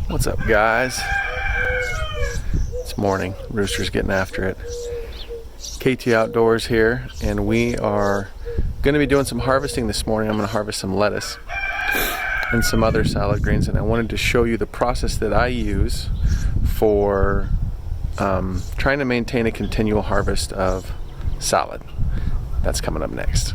What's up, guys? It's morning. Rooster's getting after it. KT Outdoors here, and we are going to be doing some harvesting this morning. I'm going to harvest some lettuce and some other salad greens, and I wanted to show you the process that I use for trying to maintain a continual harvest of salad. That's coming up next.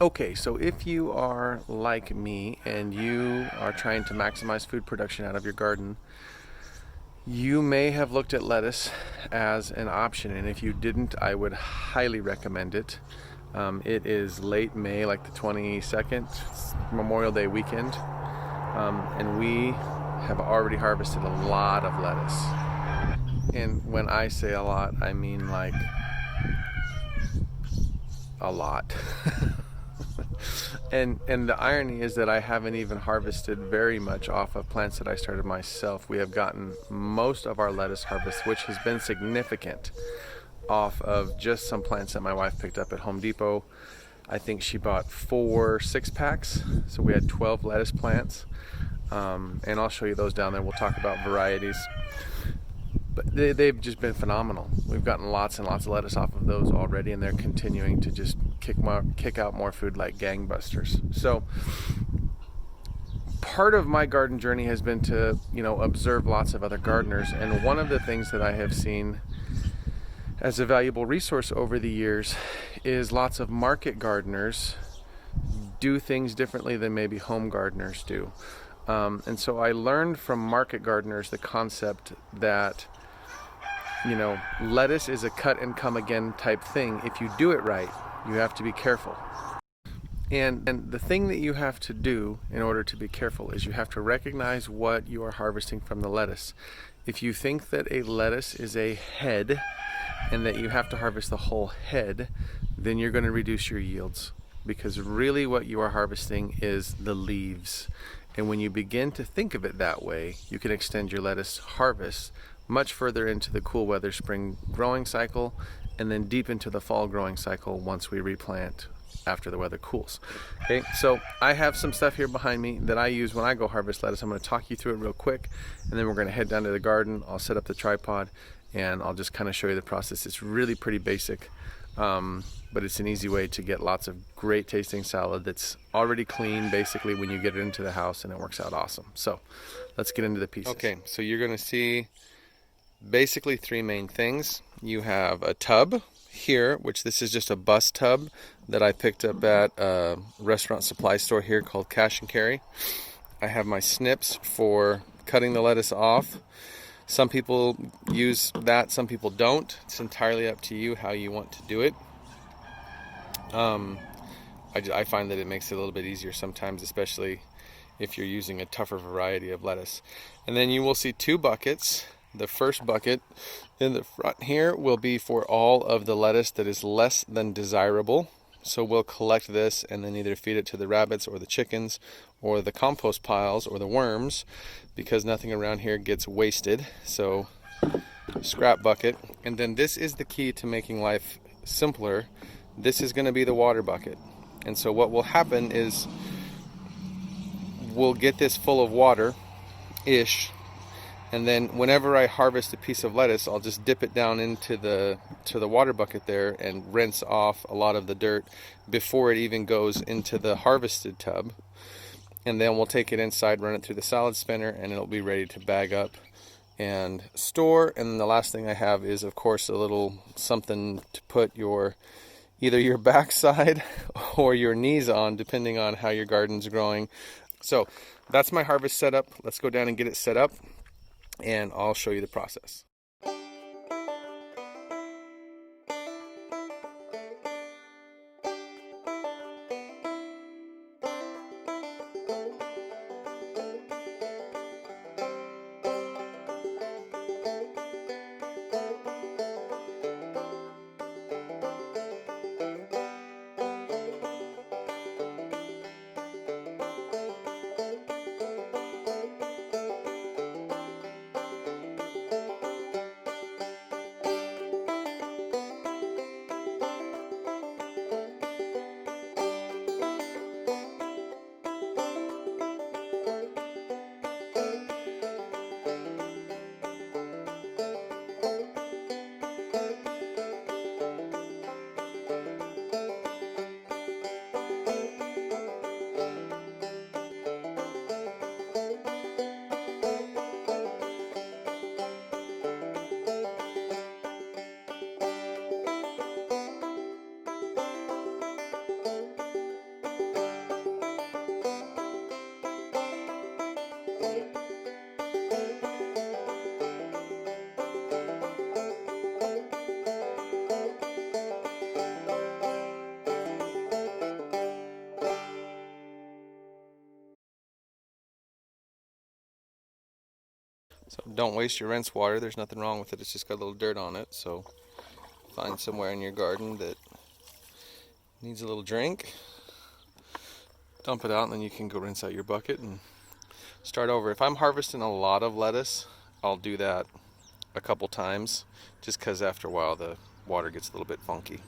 Okay, so if you are like me and you are trying to maximize food production out of your garden, you may have looked at lettuce as an option, and if you didn't, I would highly recommend it. It is late May, like the 22nd, Memorial Day weekend, and we have already harvested a lot of lettuce. And when I say a lot, I mean like a lot. And the irony is that I haven't even harvested very much off of plants that I started myself. We have gotten most of our lettuce harvest, which has been significant, off of just some plants that my wife picked up at Home Depot. I think she bought 4 6-packs, so we had 12 lettuce plants, and I'll show you those down there. We'll talk about varieties. But they've just been phenomenal. We've gotten lots and lots of lettuce off of those already, and they're continuing to just kick out more food like gangbusters. So part of my garden journey has been to, observe lots of other gardeners, and one of the things that I have seen as a valuable resource over the years is lots of market gardeners do things differently than maybe home gardeners do. And so I learned from market gardeners the concept that lettuce is a cut and come again type thing. If you do it right, you have to be careful. And the thing that you have to do in order to be careful is you have to recognize what you are harvesting from the lettuce. If you think that a lettuce is a head and that you have to harvest the whole head, then you're going to reduce your yields, because really what you are harvesting is the leaves. And when you begin to think of it that way, you can extend your lettuce harvest much further into the cool weather spring growing cycle, and then deep into the fall growing cycle once we replant after the weather cools. Okay, so I have some stuff here behind me that I use when I go harvest lettuce. I'm going to talk you through it real quick, and then we're going to head down to the garden. I'll set up the tripod, and I'll just kind of show you the process. It's really pretty basic, but it's an easy way to get lots of great tasting salad that's already clean basically when you get it into the house, and it works out awesome. So let's get into the pieces. Okay, so you're going to see basically 3 main things. You have a tub here, which this is just a bus tub that I picked up at a restaurant supply store here called Cash and Carry. I have my snips for cutting the lettuce off. Some people use that, some people don't. It's entirely up to you how you want to do it. I find that it makes it a little bit easier sometimes, especially if you're using a tougher variety of lettuce. And then you will see 2 buckets. The first bucket in the front here will be for all of the lettuce that is less than desirable. So we'll collect this and then either feed it to the rabbits or the chickens or the compost piles or the worms, because nothing around here gets wasted. So scrap bucket. And then this is the key to making life simpler. This is going to be the water bucket. And so what will happen is we'll get this full of water-ish, and then whenever I harvest a piece of lettuce, I'll just dip it down into the water bucket there and rinse off a lot of the dirt before it even goes into the harvested tub. And then we'll take it inside, run it through the salad spinner, and it'll be ready to bag up and store. And then the last thing I have is, of course, a little something to put either your backside or your knees on, depending on how your garden's growing. So that's my harvest setup. Let's go down and get it set up, and I'll show you the process. So don't waste your rinse water. There's nothing wrong with it. It's just got a little dirt on it. So find somewhere in your garden that needs a little drink. Dump it out, and then you can go rinse out your bucket and start over. If I'm harvesting a lot of lettuce, I'll do that a couple times, just because after a while the water gets a little bit funky.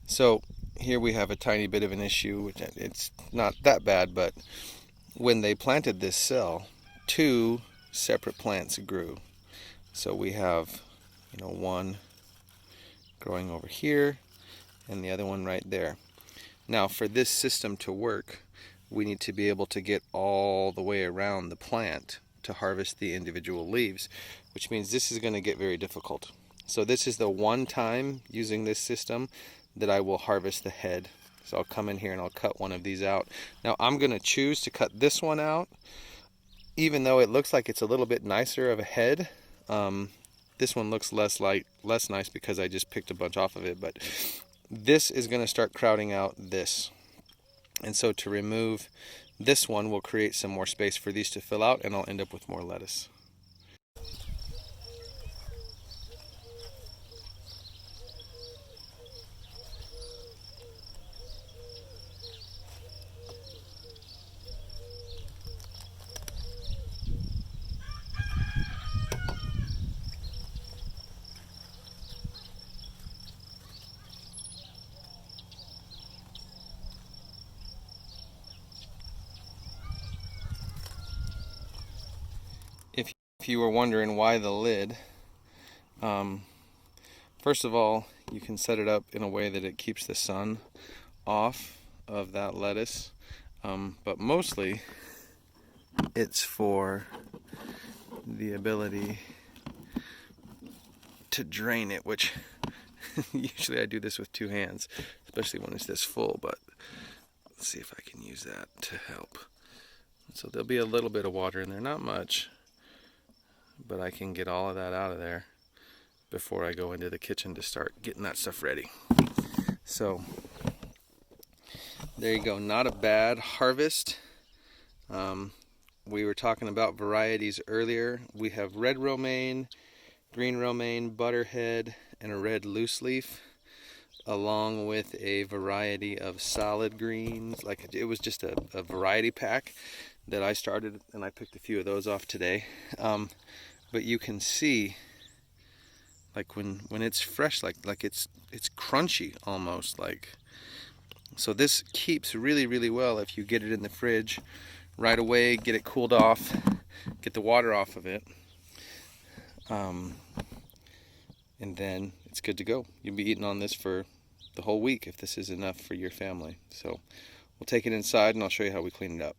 So here we have a tiny bit of an issue, which it's not that bad, but when they planted this cell, two separate plants grew. So we have, one growing over here and the other one right there. Now for this system to work, we need to be able to get all the way around the plant to harvest the individual leaves, which means this is going to get very difficult. So this is the one time using this system that I will harvest the head. So I'll come in here and I'll cut one of these out. Now I'm going to choose to cut this one out, even though it looks like it's a little bit nicer of a head. This one looks less nice because I just picked a bunch off of it, but this is going to start crowding out this. And so to remove this one will create some more space for these to fill out, and I'll end up with more lettuce. If you were wondering why the lid, first of all, you can set it up in a way that it keeps the sun off of that lettuce, but mostly it's for the ability to drain it, which usually I do this with two hands, especially when it's this full, but let's see if I can use that to help. So there'll be a little bit of water in there, not much, but I can get all of that out of there before I go into the kitchen to start getting that stuff ready. So there you go, not a bad harvest. We were talking about varieties earlier. We have red romaine, green romaine, butterhead, and a red loose leaf, along with a variety of salad greens. Like it was just a variety pack that I started, and I picked a few of those off today. But you can see, like when it's fresh, like it's crunchy almost. Like, so this keeps really, really well if you get it in the fridge right away, get it cooled off, get the water off of it, and then it's good to go. You'll be eating on this for the whole week if this is enough for your family. So we'll take it inside and I'll show you how we clean it up.